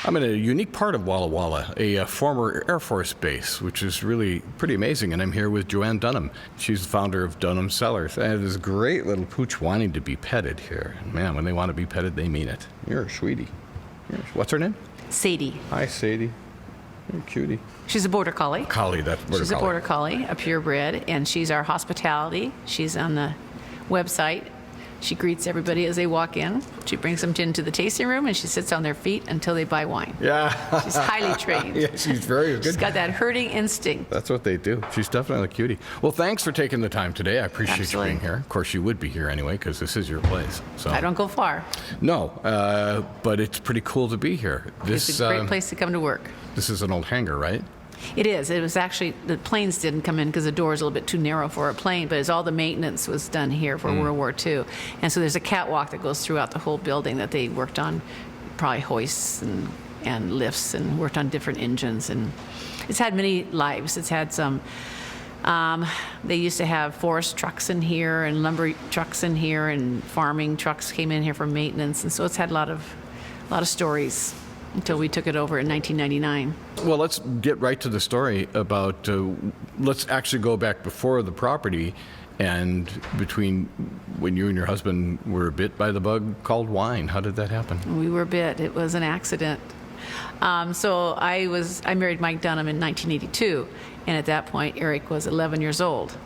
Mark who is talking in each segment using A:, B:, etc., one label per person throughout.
A: I'm in a unique part of Walla Walla, a former Air Force base, which is really pretty amazing. And I'm here with Joanne Dunham. She's the founder of Dunham Cellars. And it is great little pooch wanting to be petted here. Man, when they want to be petted, they mean it. You're a sweetie. What's her name?
B: Sadie.
A: Hi, Sadie. You're a cutie.
B: She's a border collie.
A: She's
B: a border collie, a purebred, and she's our hospitality. She's on the website. She greets everybody as they walk in. She brings them into the tasting room, and she sits on their feet until they buy wine.
A: Yeah.
B: She's highly trained.
A: Yeah, she's very good.
B: She's got that herding instinct.
A: That's what they do. She's definitely a cutie. Well, thanks for taking the time today. I appreciate
B: Absolutely.
A: you being here. Of course, you would be here anyway, because this is your place. So
B: I don't go far.
A: No, but it's pretty cool to be here.
B: It's a great place to come to work.
A: This is an old hangar, right?
B: It is. It was actually, the planes didn't come in because the door is a little bit too narrow for a plane, but all the maintenance was done here for World War II. And so there's a catwalk that goes throughout the whole building that they worked on, probably hoists and lifts, and worked on different engines. And it's had many lives. It's had some, they used to have forest trucks in here and lumber trucks in here, and farming trucks came in here for maintenance. And so it's had a lot of stories until we took it over in 1999.
A: Well, let's get right to the story about, let's actually go back before the property and between when you and your husband were bit by the bug called wine. How did that happen?
B: We were bit. It was an accident. So I married Mike Dunham in 1982, and at that point Eric was 11 years old.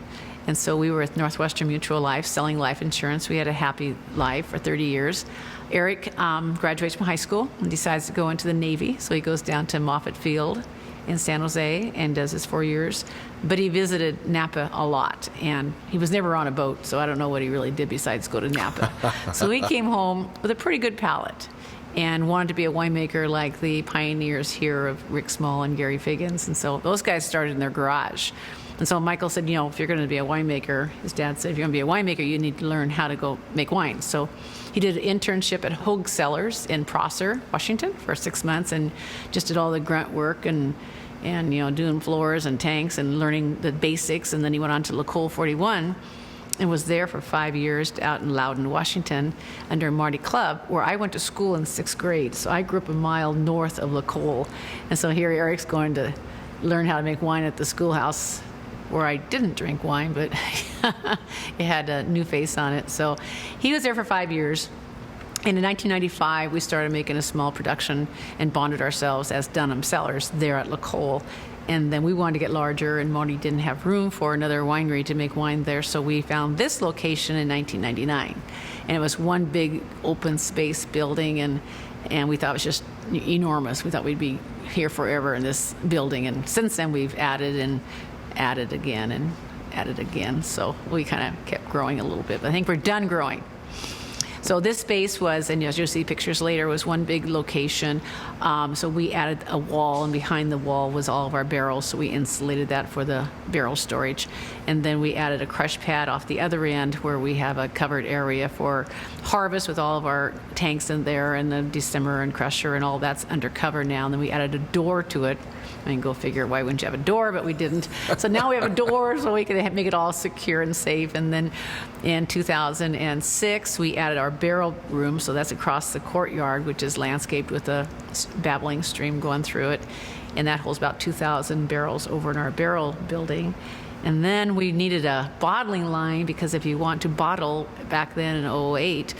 B: And so we were with Northwestern Mutual Life selling life insurance. We had a happy life for 30 years. Eric graduates from high school and decides to go into the Navy. So he goes down to Moffett Field in San Jose and does his 4 years. But he visited Napa a lot, and he was never on a boat, so I don't know what he really did besides go to Napa. So he came home with a pretty good palate and wanted to be a winemaker like the pioneers here of Rick Small and Gary Figgins. And so those guys started in their garage. And so Michael said, if you're going to be a winemaker, his dad said, if you're going to be a winemaker, you need to learn how to go make wine. So he did an internship at Dunham Cellars in Prosser, Washington, for 6 months, and just did all the grunt work and doing floors and tanks and learning the basics. And then he went on to LaCole 41 and was there for 5 years out in Loudon, Washington, under Marty Clubb, where I went to school in 6th grade. So I grew up a mile north of LaCole. And so here Eric's going to learn how to make wine at the schoolhouse, where I didn't drink wine, but it had a new face on it. So he was there for 5 years. And in 1995, we started making a small production and bonded ourselves as Dunham Cellars there at LaCole. And then we wanted to get larger, and Marty didn't have room for another winery to make wine there, so we found this location in 1999. And it was one big open space building, and we thought it was just enormous. We thought we'd be here forever in this building. And since then, we've added again. So we kind of kept growing a little bit, but I think we're done growing. So this space was, and as you'll see pictures later, was one big location. So we added a wall, and behind the wall was all of our barrels. So we insulated that for the barrel storage. And then we added a crush pad off the other end where we have a covered area for harvest with all of our tanks in there, and the destemmer and crusher and all that's under cover now. And then we added a door to it. I mean, go figure, why wouldn't you have a door? But we didn't. So now we have a door so we can make it all secure and safe. And then in 2006, we added our barrel room. So that's across the courtyard, which is landscaped with a babbling stream going through it. And that holds about 2,000 barrels over in our barrel building. And then we needed a bottling line, because if you want to bottle, back then in 2008,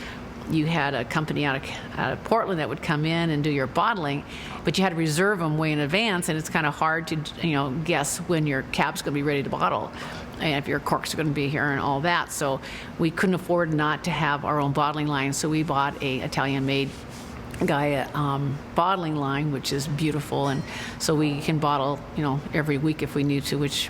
B: you had a company out of Portland that would come in and do your bottling, but you had to reserve them way in advance, and it's kind of hard to guess when your cap's going to be ready to bottle, and if your corks are going to be here and all that. So we couldn't afford not to have our own bottling line, so we bought a Italian-made Gaia bottling line, which is beautiful, and so we can bottle every week if we need to, which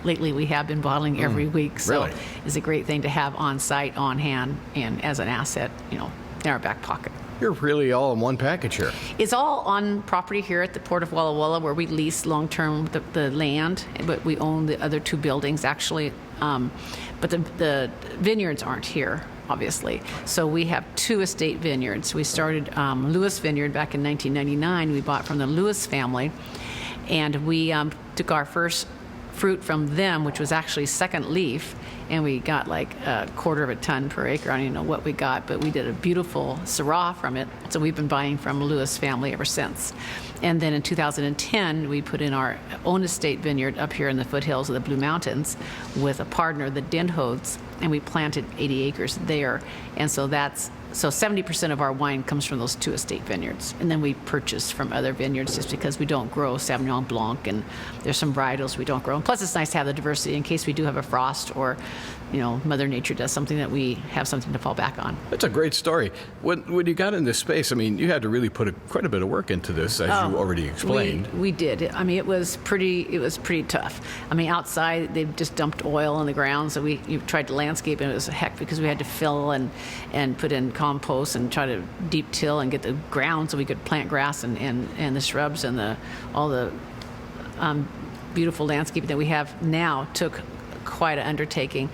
B: lately we have been bottling every week. So
A: really?
B: It's a great thing to have on site, on hand, and as an asset in our back pocket.
A: You're really all in one package here.
B: It's all on property here at the Port of Walla Walla, where we lease long-term the land, but we own the other two buildings actually. But the vineyards aren't here, obviously. So we have 2 estate vineyards. We started Lewis Vineyard back in 1999. We bought from the Lewis family, and we took our first fruit from them, which was actually second leaf, and we got like a quarter of a ton per acre. I don't even know what we got, but we did a beautiful Syrah from it. So we've been buying from the Lewis family ever since. And then in 2010, we put in our own estate vineyard up here in the foothills of the Blue Mountains with a partner, the Dindhods, and we planted 80 acres there. And so 70% of our wine comes from those 2 estate vineyards. And then we purchase from other vineyards just because we don't grow Sauvignon Blanc, and there's some varietals we don't grow. And plus, it's nice to have the diversity in case we do have a frost or, Mother Nature does something that we have something to fall back on.
A: That's a great story. When you got in this space, I mean, you had to really put quite a bit of work into this, as you already explained.
B: We did. I mean, it was pretty tough. I mean, outside they just dumped oil on the ground, so you tried to landscape, and it was a heck because we had to fill and put in compost and try to deep till and get the ground so we could plant grass and the shrubs and all the beautiful landscaping that we have now took quite an undertaking.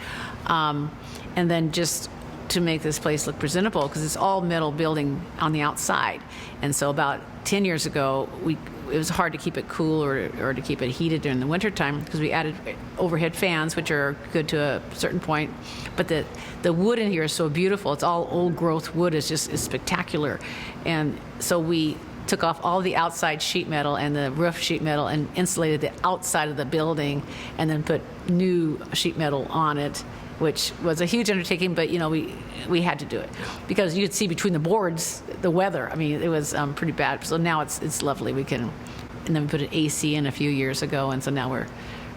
B: And then just to make this place look presentable, because it's all metal building on the outside. And so about 10 years ago, it was hard to keep it cool or to keep it heated during the wintertime because we added overhead fans, which are good to a certain point. But the wood in here is so beautiful. It's all old growth wood. It's spectacular. And so we took off all the outside sheet metal and the roof sheet metal and insulated the outside of the building and then put new sheet metal on it, which was a huge undertaking, but we had to do it because you could see between the boards the weather. I mean, it was pretty bad. So now it's lovely. And then we put an AC in a few years ago, and so now we're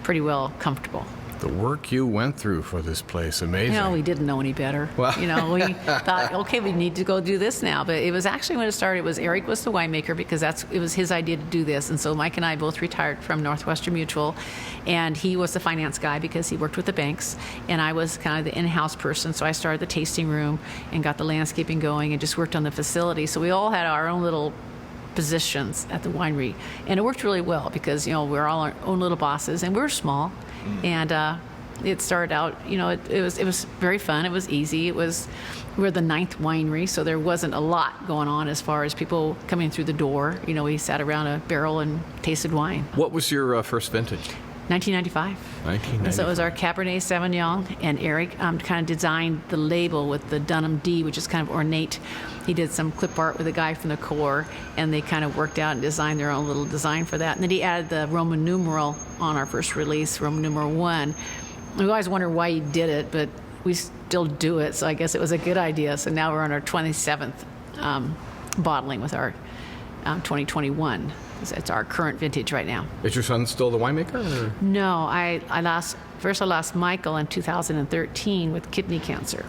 B: pretty well comfortable.
A: The work you went through for this place, amazing.
B: We didn't know any better.
A: Well.
B: We thought, okay, we need to go do this now. But it was actually when it started, Eric was the winemaker because it was his idea to do this. And so Mike and I both retired from Northwestern Mutual, and he was the finance guy because he worked with the banks, and I was kind of the in-house person. So I started the tasting room and got the landscaping going and just worked on the facility. So we all had our own little positions at the winery, and it worked really well because we're all our own little bosses, and we're small. And it started out, it was very fun. It was easy. We're the 9th winery, so there wasn't a lot going on as far as people coming through the door. We sat around a barrel and tasted wine.
A: What was your first vintage?
B: 1995.
A: 1995.
B: And so it was our Cabernet Sauvignon, and Eric kind of designed the label with the Dunham D, which is kind of ornate. He did some clip art with a guy from the Corps, and they kind of worked out and designed their own little design for that. And then he added the Roman numeral on our first release, Roman numeral 1. We always wonder why he did it, but we still do it, so I guess it was a good idea. So now we're on our 27th bottling with our 2021. It's our current vintage right now.
A: Is your son still the winemaker? Or?
B: No, I lost Michael in 2013 with kidney cancer.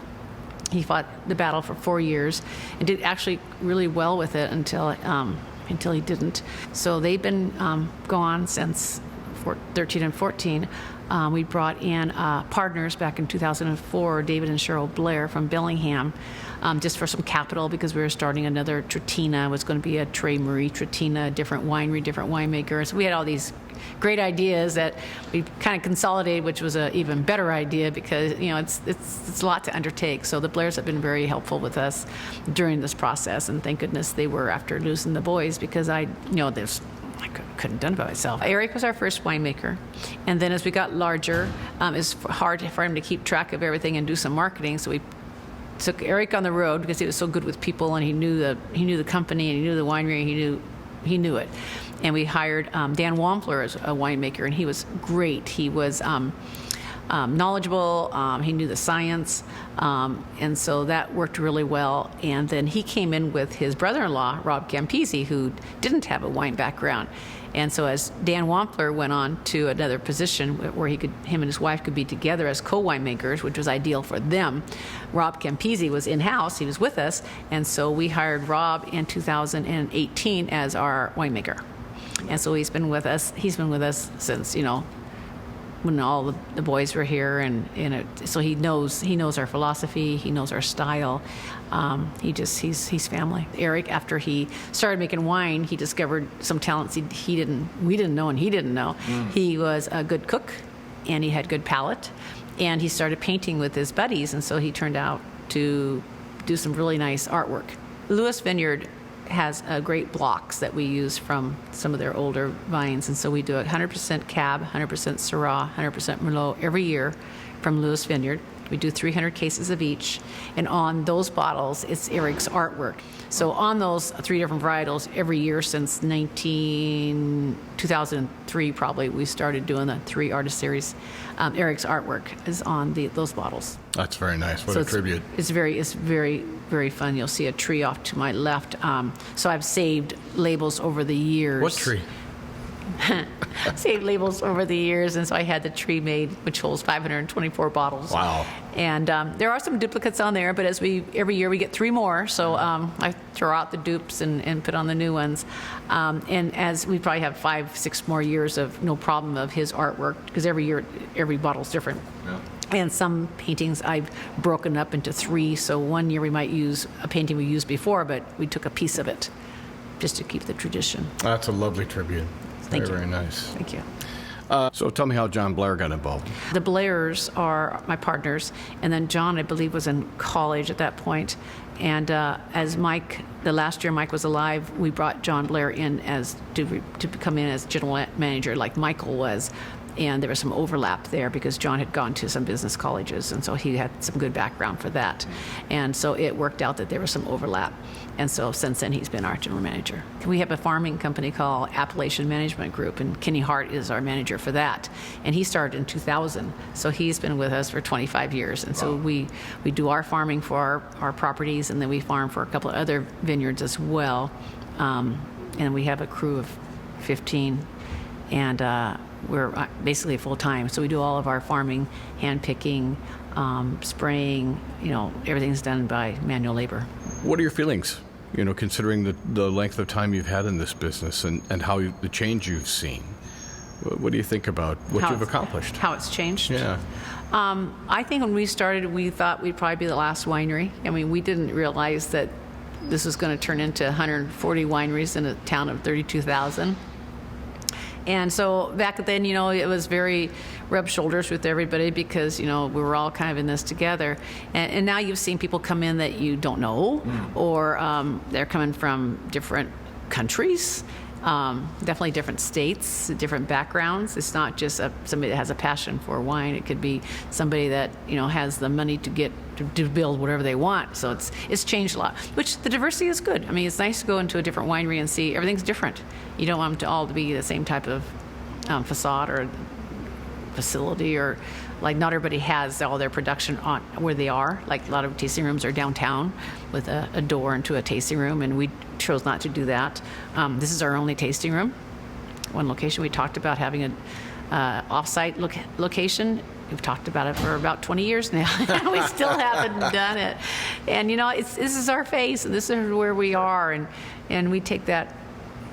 B: He fought the battle for 4 years and did actually really well with it until he didn't. So they've been gone since 13 and 14. We brought in partners back in 2004, David and Cheryl Blair from Bellingham, just for some capital because we were starting another Trattina. It was going to be a Trey Marie Trattina, different winery, different winemaker. So we had all these great ideas that we kind of consolidated, which was an even better idea because it's a lot to undertake. So the Blairs have been very helpful with us during this process, and thank goodness they were after losing the boys because I couldn't have done it by myself. Eric was our first winemaker, and then as we got larger, it's hard for him to keep track of everything and do some marketing. So we took Eric on the road because he was so good with people, and he knew the company, and he knew the winery, and he knew it. And we hired Dan Wampler as a winemaker, and he was great. He was knowledgeable. He knew the science, and so that worked really well. And then he came in with his brother-in-law, Rob Campisi, who didn't have a wine background. And so as Dan Wampler went on to another position where him and his wife could be together as co-winemakers, which was ideal for them, Rob Campisi was in-house. He was with us, and so we hired Rob in 2018 as our winemaker. And so he's been with us since when all the boys were here, and so he knows our philosophy, he knows our style. He's family. Eric, after he started making wine, he discovered some talents we didn't know, and he didn't know. He was a good cook, and he had good palate, and he started painting with his buddies, and so he turned out to do some really nice artwork. Lewis Vineyard has great blocks that we use from some of their older vines. And so we do 100% Cab, 100% Syrah, 100% Merlot every year from Lewis Vineyard. We do 300 cases of each. And on those bottles, it's Eric's artwork. So on those 3 different varietals, every year since 2003 probably, we started doing the 3 artist series. Eric's artwork is on those bottles.
A: That's very nice. What a tribute.
B: It's very, very fun. You'll see a tree off to my left. So I've saved labels over the years.
A: What tree?
B: Saved labels over the years, and so I had the tree made, which holds 524 bottles.
A: Wow.
B: And there are some duplicates on there, but every year we get 3 more, so I throw out the dupes and put on the new ones. And as we probably have 5-6 more years of no problem of his artwork, because every year every bottle's different.
A: Yeah.
B: And some paintings I've broken up into 3, so one year we might use a painting we used before, but we took a piece of it just to keep the tradition.
A: That's a lovely tribute.
B: Thank you.
A: Very nice.
B: Thank you.
A: So tell me how John Blair got involved.
B: The Blairs are my partners, and then John, I believe, was in college at that point. And as Mike, the last year Mike was alive, we brought John Blair in to come in as general manager, like Michael was. And there was some overlap there because John had gone to some business colleges, and so he had some good background for that. And so it worked out that there was some overlap. And so since then, he's been our general manager. We have a farming company called Appalachian Management Group, and Kenny Hart is our manager for that. And he started in 2000, so he's been with us for 25 years. And so we do our farming for our properties, and then we farm for a couple of other vineyards as well. And we have a crew of 15, and we're basically full-time. So we do all of our farming, hand picking, spraying, everything's done by manual labor.
A: What are your feelings, considering the length of time you've had in this business and how the change you've seen? What do you think about what you've accomplished?
B: How it's changed?
A: Yeah.
B: I think when we started, we thought we'd probably be the last winery. I mean, we didn't realize that this was going to turn into 140 wineries in a town of 32,000. And so back then, it was very rub shoulders with everybody because, we were all kind of in this together. And now you've seen people come in that you don't know, or they're coming from different countries, definitely different states, different backgrounds. It's not just somebody that has a passion for wine. It could be somebody that, has the money to build whatever they want. So it's changed a lot, which the diversity is good. I mean, it's nice to go into a different winery and see everything's different. You don't want them to all to be the same type of facade or facility, or like not everybody has all their production on where they are. Like a lot of tasting rooms are downtown with a door into a tasting room, and we chose not to do that. This is our only tasting room. One location, we talked about having an off-site location. We've talked about it for about 20 years now. We still haven't done it. And, this is our face, and this is where we are, and we take that.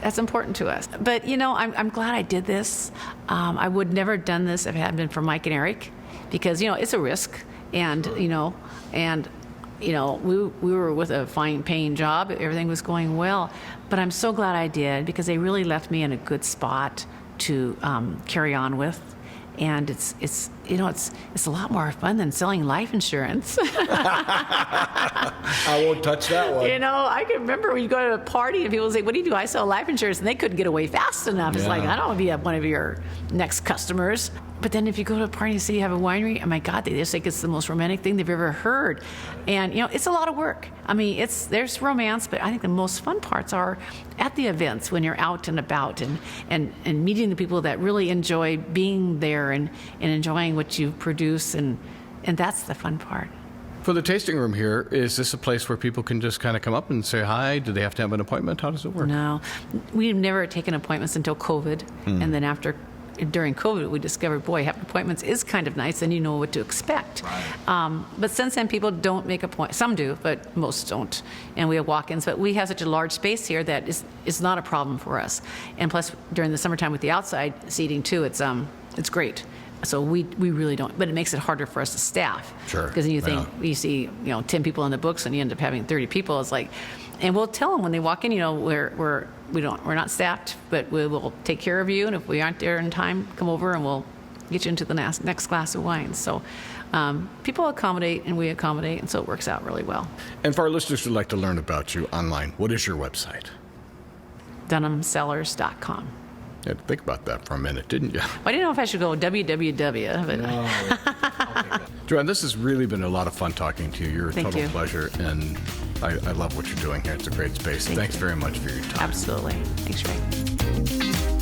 B: That's important to us. But, I'm glad I did this. I would never have done this if it hadn't been for Mike and Eric, because, it's a risk. And, we were with a fine paying job. Everything was going well. But I'm so glad I did, because they really left me in a good spot to carry on with. And it's a lot more fun than selling life insurance.
A: I won't touch that one.
B: I can remember when you go to a party and people say, "What do you do?" "I sell life insurance," and they couldn't get away fast enough. It's like, I don't want to be one of your next customers. But then if you go to a party and say you have a winery, oh my God, they just think it's the most romantic thing they've ever heard. And, it's a lot of work. I mean, there's romance, but I think the most fun parts are at the events when you're out and about and meeting the people that really enjoy being there and enjoying what you produce. And that's the fun part.
A: For the tasting room here, is this a place where people can just kind of come up and say hi? Do they have to have an appointment? How does it work?
B: No. We've never taken appointments until COVID. And then during COVID, we discovered, having appointments is kind of nice, and you know what to expect. Right. But since then, people don't make appointments. Some do, but most don't. And we have walk-ins. But we have such a large space here that is not a problem for us. And plus, during the summertime with the outside seating too, it's great. So we really don't. But it makes it harder for us to staff.
A: Sure.
B: Because then you think you see 10 people in the books, and you end up having 30 people. It's like, and we'll tell them when they walk in, we're not staffed, but we will take care of you. And if we aren't there in time, come over and we'll get you into the next glass of wine. So people accommodate and we accommodate, and so it works out really well.
A: And for our listeners who'd like to learn about you online, what is your website?
B: DunhamCellars.com.
A: You had to think about that for a minute, didn't you?
B: I didn't know if I should go www, but
A: Joanne, this has really been a lot of fun talking to you. You're a
B: Thank
A: total
B: you.
A: pleasure, and I love what you're doing here. It's a great space. Thanks very much for your time.
B: absolutely. Thanks, Ray.